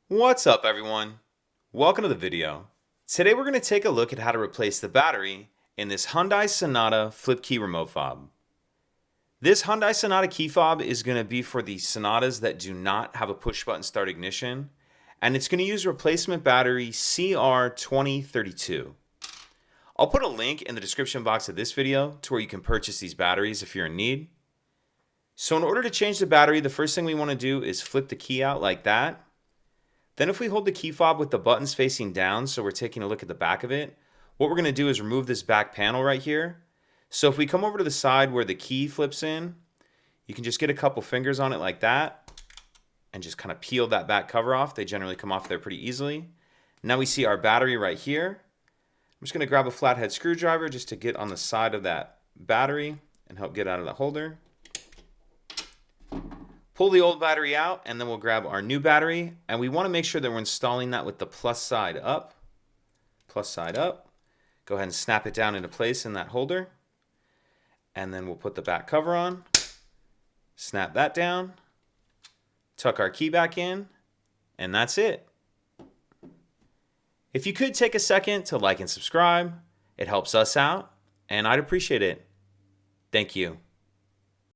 What's up, everyone? Welcome to the video. Today we're going to take a look at how to replace the battery in this Hyundai Sonata flip key remote fob. This Hyundai Sonata key fob is going to be for the Sonatas that do not have a push button start ignition, and it's going to use replacement battery CR2032. I'll put a link in the description box of this video to where you can purchase these batteries if you're in need. So in order to change the battery, the first thing we want to do is flip the key out like that. Then if we hold the key fob with the buttons facing down, so we're taking a look at the back of it, what we're going to do is remove this back panel right here. So if we come over to the side where the key flips in, you can just get a couple fingers on it like that and just kind of peel that back cover off. They generally come off there pretty easily. Now we see our battery right here. I'm just going to grab a flathead screwdriver just to get on the side of that battery and help get out of the holder. Pull the old battery out, and then we'll grab our new battery, and we want to make sure that we're installing that with the plus side up. Plus side up. Go ahead and snap it down into place in that holder, and then we'll put the back cover on. Snap that down. Tuck our key back in, and that's it. If you could take a second to like and subscribe, it helps us out, and I'd appreciate it. Thank you.